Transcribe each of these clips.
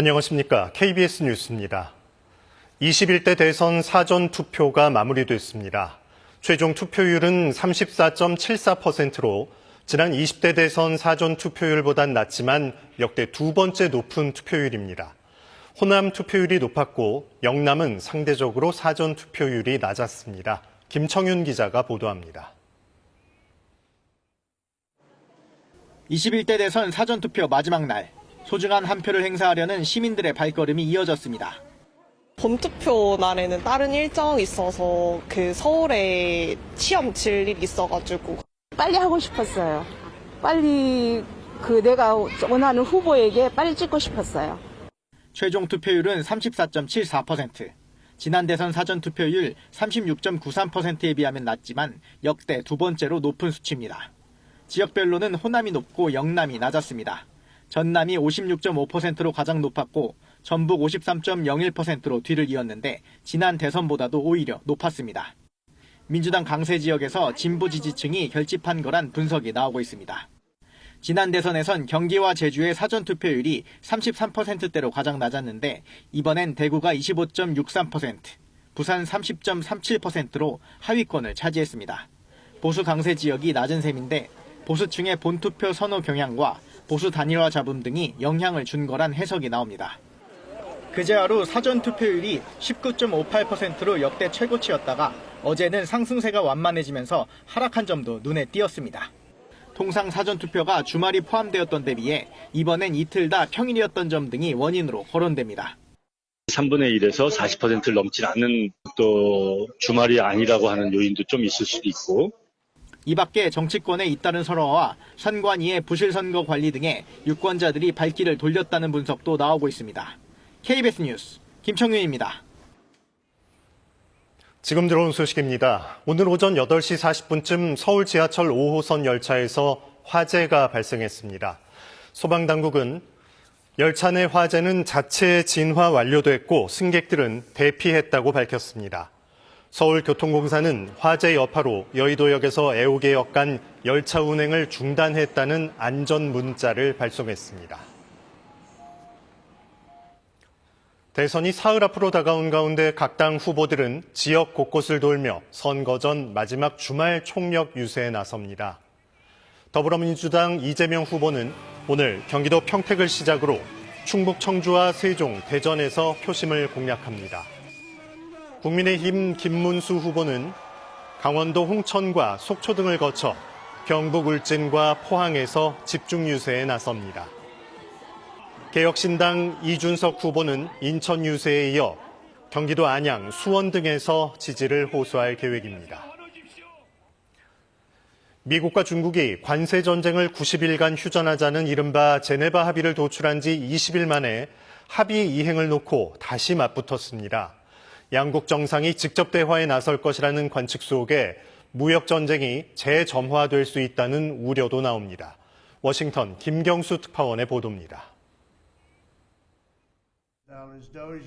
안녕하십니까. KBS 뉴스입니다. 21대 대선 사전투표가 마무리됐습니다. 최종 투표율은 34.74%로 지난 20대 대선 사전투표율보단 낮지만 역대 두 번째 높은 투표율입니다. 호남 투표율이 높았고 영남은 상대적으로 사전투표율이 낮았습니다. 김청윤 기자가 보도합니다. 21대 대선 사전투표 마지막 날, 소중한 한 표를 행사하려는 시민들의 발걸음이 이어졌습니다. 본투표 날에는 다른 일정이 있어서 서울에 시험 칠 일이 있어가지고 빨리 하고 싶었어요. 빨리 내가 원하는 후보에게 빨리 찍고 싶었어요. 최종 투표율은 34.74%. 지난 대선 사전투표율 36.93%에 비하면 낮지만 역대 두 번째로 높은 수치입니다. 지역별로는 호남이 높고 영남이 낮았습니다. 전남이 56.5%로 가장 높았고 전북 53.01%로 뒤를 이었는데 지난 대선보다도 오히려 높았습니다. 민주당 강세 지역에서 진보 지지층이 결집한 거란 분석이 나오고 있습니다. 지난 대선에선 경기와 제주의 사전투표율이 33%대로 가장 낮았는데 이번엔 대구가 25.63%, 부산 30.37%로 하위권을 차지했습니다. 보수 강세 지역이 낮은 셈인데 보수층의 본투표 선호 경향과 보수 단일화 잡음 등이 영향을 준 거란 해석이 나옵니다. 그제 하루 사전투표율이 19.58%로 역대 최고치였다가 어제는 상승세가 완만해지면서 하락한 점도 눈에 띄었습니다. 통상 사전투표가 주말이 포함되었던 데 비해 이번엔 이틀 다 평일이었던 점 등이 원인으로 거론됩니다. 3분의 1에서 40%를 넘지 않는 또 주말이 아니라고 하는 요인도 좀 있을 수도 있고, 이 밖에 정치권의 잇따른 설화와 선관위의 부실선거 관리 등에 유권자들이 발길을 돌렸다는 분석도 나오고 있습니다. KBS 뉴스 김청윤입니다. 지금 들어온 소식입니다. 오늘 오전 8시 40분쯤 서울 지하철 5호선 열차에서 화재가 발생했습니다. 소방당국은 열차 내 화재는 자체 진화 완료됐고 승객들은 대피했다고 밝혔습니다. 서울교통공사는 화재 여파로 여의도역에서 애호개역 간 열차 운행을 중단했다는 안전 문자를 발송했습니다. 대선이 사흘 앞으로 다가온 가운데 각 당 후보들은 지역 곳곳을 돌며 선거 전 마지막 주말 총력 유세에 나섭니다. 더불어민주당 이재명 후보는 오늘 경기도 평택을 시작으로 충북 청주와 세종, 대전에서 표심을 공략합니다. 국민의힘 김문수 후보는 강원도 홍천과 속초 등을 거쳐 경북 울진과 포항에서 집중 유세에 나섭니다. 개혁신당 이준석 후보는 인천 유세에 이어 경기도 안양, 수원 등에서 지지를 호소할 계획입니다. 미국과 중국이 관세 전쟁을 90일간 휴전하자는 이른바 제네바 합의를 도출한 지 20일 만에 합의 이행을 놓고 다시 맞붙었습니다. 양국 정상이 직접 대화에 나설 것이라는 관측 속에 무역 전쟁이 재점화될 수 있다는 우려도 나옵니다. 워싱턴 김경수 특파원의 보도입니다.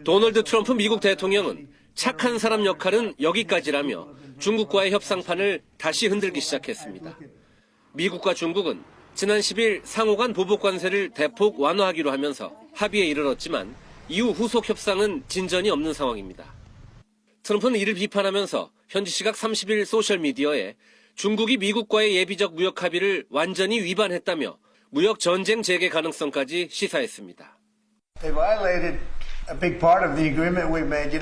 도널드 트럼프 미국 대통령은 착한 사람 역할은 여기까지라며 중국과의 협상판을 다시 흔들기 시작했습니다. 미국과 중국은 지난 10일 상호 간 보복 관세를 대폭 완화하기로 하면서 합의에 이르렀지만 이후 후속 협상은 진전이 없는 상황입니다. 트럼프는 이를 비판하면서 현지 시각 30일 소셜미디어에 중국이 미국과의 예비적 무역 합의를 완전히 위반했다며 무역 전쟁 재개 가능성까지 시사했습니다. They violated a big part of the agreement we made.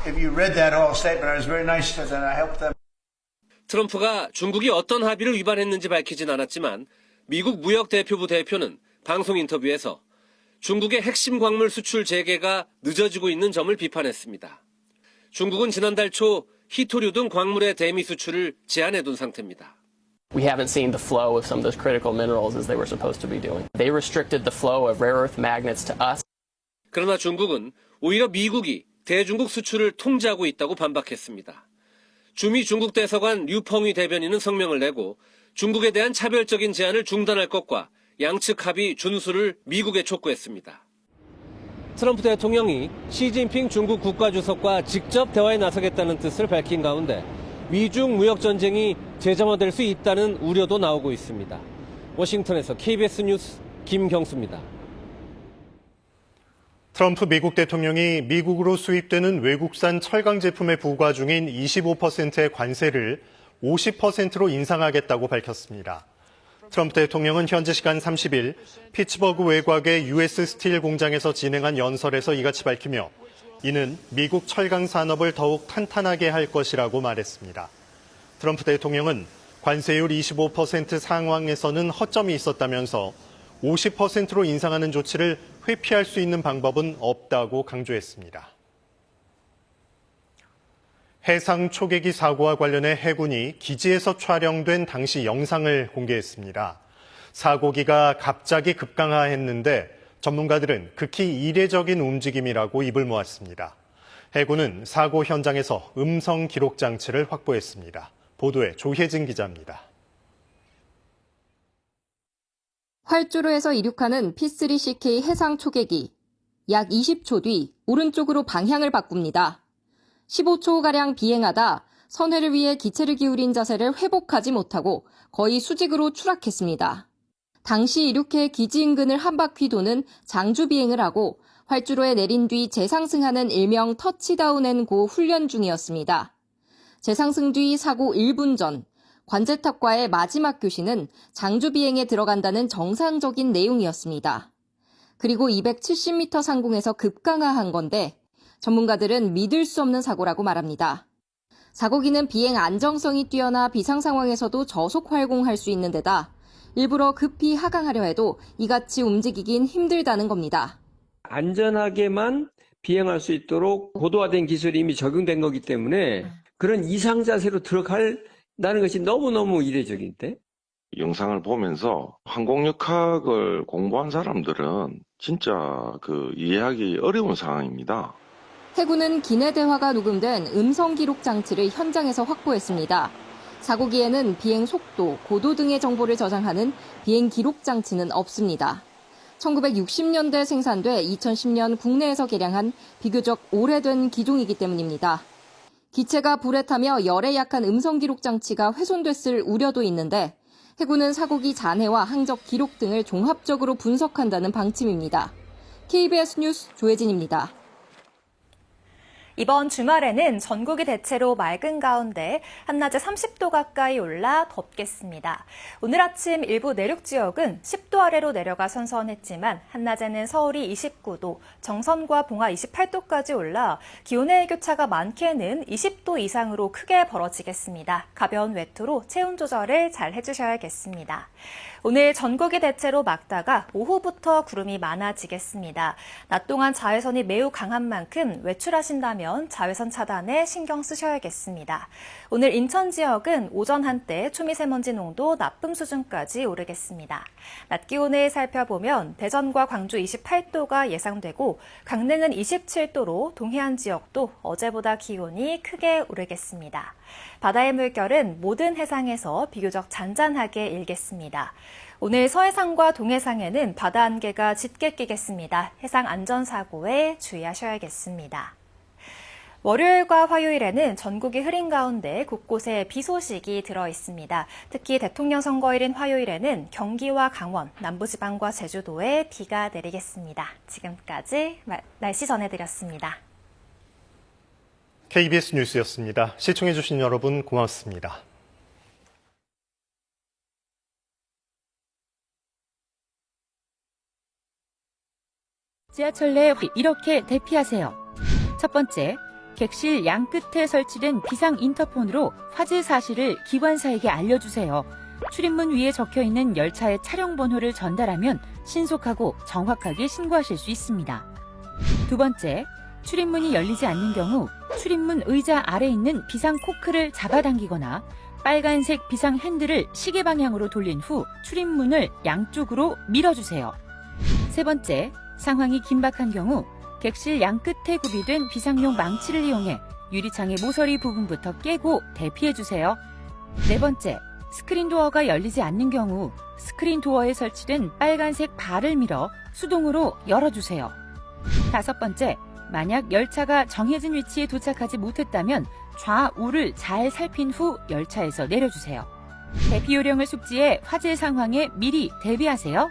If you read that whole statement, I was very nice to them. I helped them. 트럼프가 중국이 어떤 합의를 위반했는지 밝히진 않았지만 미국 무역대표부 대표는 방송 인터뷰에서 중국의 핵심 광물 수출 재개가 늦어지고 있는 점을 비판했습니다. 중국은 지난달 초 희토류 등 광물의 대미 수출을 제한해둔 상태입니다. We haven't seen the flow of some of those critical minerals as they were supposed to be doing. They restricted the flow of rare earth magnets to us. 그러나 중국은 오히려 미국이 대중국 수출을 통제하고 있다고 반박했습니다. 주미 중국 대사관 류펑위 대변인은 성명을 내고 중국에 대한 차별적인 제한을 중단할 것과 양측 합의 준수를 미국에 촉구했습니다. 트럼프 대통령이 시진핑 중국 국가주석과 직접 대화에 나서겠다는 뜻을 밝힌 가운데 미중 무역 전쟁이 재점화될 수 있다는 우려도 나오고 있습니다. 워싱턴에서 KBS 뉴스 김경수입니다. 트럼프 미국 대통령이 미국으로 수입되는 외국산 철강 제품에 부과 중인 25%의 관세를 50%로 인상하겠다고 밝혔습니다. 트럼프 대통령은 현지 시간 30일 피츠버그 외곽의 US 스틸 공장에서 진행한 연설에서 이같이 밝히며 이는 미국 철강 산업을 더욱 탄탄하게 할 것이라고 말했습니다. 트럼프 대통령은 관세율 25% 상황에서는 허점이 있었다면서 50%로 인상하는 조치를 회피할 수 있는 방법은 없다고 강조했습니다. 해상 초계기 사고와 관련해 해군이 기지에서 촬영된 당시 영상을 공개했습니다. 사고기가 갑자기 급강하했는데 전문가들은 극히 이례적인 움직임이라고 입을 모았습니다. 해군은 사고 현장에서 음성 기록 장치를 확보했습니다. 보도에 조혜진 기자입니다. 활주로에서 이륙하는 P3CK 해상 초계기. 약 20초 뒤 오른쪽으로 방향을 바꿉니다. 15초가량 비행하다 선회를 위해 기체를 기울인 자세를 회복하지 못하고 거의 수직으로 추락했습니다. 당시 이륙해 기지 인근을 한 바퀴 도는 장주 비행을 하고 활주로에 내린 뒤 재상승하는 일명 터치다운 앤 고 훈련 중이었습니다. 재상승 뒤 사고 1분 전 관제탑과의 마지막 교시는 장주 비행에 들어간다는 정상적인 내용이었습니다. 그리고 270m 상공에서 급강하한 건데 전문가들은 믿을 수 없는 사고라고 말합니다. 사고기는 비행 안정성이 뛰어나 비상 상황에서도 저속 활공할 수 있는 데다 일부러 급히 하강하려 해도 이같이 움직이긴 힘들다는 겁니다. 안전하게만 비행할 수 있도록 고도화된 기술이 이미 적용된 거기 때문에 그런 이상 자세로 들어간다는 것이 너무너무 이례적인데? 영상을 보면서 항공역학을 공부한 사람들은 진짜 이해하기 어려운 상황입니다. 해군은 기내 대화가 녹음된 음성 기록 장치를 현장에서 확보했습니다. 사고기에는 비행 속도, 고도 등의 정보를 저장하는 비행 기록 장치는 없습니다. 1960년대 생산돼 2010년 국내에서 개량한 비교적 오래된 기종이기 때문입니다. 기체가 불에 타며 열에 약한 음성 기록 장치가 훼손됐을 우려도 있는데 해군은 사고기 잔해와 항적 기록 등을 종합적으로 분석한다는 방침입니다. KBS 뉴스 조혜진입니다. 이번 주말에는 전국이 대체로 맑은 가운데 한낮에 30도 가까이 올라 덥겠습니다. 오늘 아침 일부 내륙 지역은 10도 아래로 내려가 선선했지만 한낮에는 서울이 29도, 정선과 봉화 28도까지 올라 기온의 교차가 많게는 20도 이상으로 크게 벌어지겠습니다. 가벼운 외투로 체온 조절을 잘 해주셔야겠습니다. 오늘 전국이 대체로 맑다가 오후부터 구름이 많아지겠습니다. 낮 동안 자외선이 매우 강한 만큼 외출하신다면 자외선 차단에 신경 쓰셔야겠습니다. 오늘 인천 지역은 오전 한때 초미세먼지 농도 나쁨 수준까지 오르겠습니다. 낮 기온을 살펴보면 대전과 광주 28도가 예상되고 강릉은 27도로 동해안 지역도 어제보다 기온이 크게 오르겠습니다. 바다의 물결은 모든 해상에서 비교적 잔잔하게 일겠습니다. 오늘 서해상과 동해상에는 바다 안개가 짙게 끼겠습니다. 해상 안전사고에 주의하셔야겠습니다. 월요일과 화요일에는 전국이 흐린 가운데 곳곳에 비 소식이 들어있습니다. 특히 대통령 선거일인 화요일에는 경기와 강원, 남부지방과 제주도에 비가 내리겠습니다. 지금까지 날씨 전해드렸습니다. KBS 뉴스였습니다. 시청해주신 여러분 고맙습니다. 지하철 내 이렇게 대피하세요. 첫 번째, 객실 양 끝에 설치된 비상 인터폰으로 화재 사실을 기관사에게 알려주세요. 출입문 위에 적혀있는 열차의 차량 번호를 전달하면 신속하고 정확하게 신고하실 수 있습니다. 두 번째, 출입문이 열리지 않는 경우 출입문 의자 아래 있는 비상 코크를 잡아당기거나 빨간색 비상 핸들을 시계 방향으로 돌린 후 출입문을 양쪽으로 밀어주세요. 세 번째, 상황이 긴박한 경우 객실 양끝에 구비된 비상용 망치를 이용해 유리창의 모서리 부분부터 깨고 대피해주세요. 네 번째, 스크린 도어가 열리지 않는 경우 스크린 도어에 설치된 빨간색 발을 밀어 수동으로 열어주세요. 다섯 번째, 만약 열차가 정해진 위치에 도착하지 못했다면 좌우를 잘 살핀 후 열차에서 내려주세요. 대피 요령을 숙지해 화재 상황에 미리 대비하세요.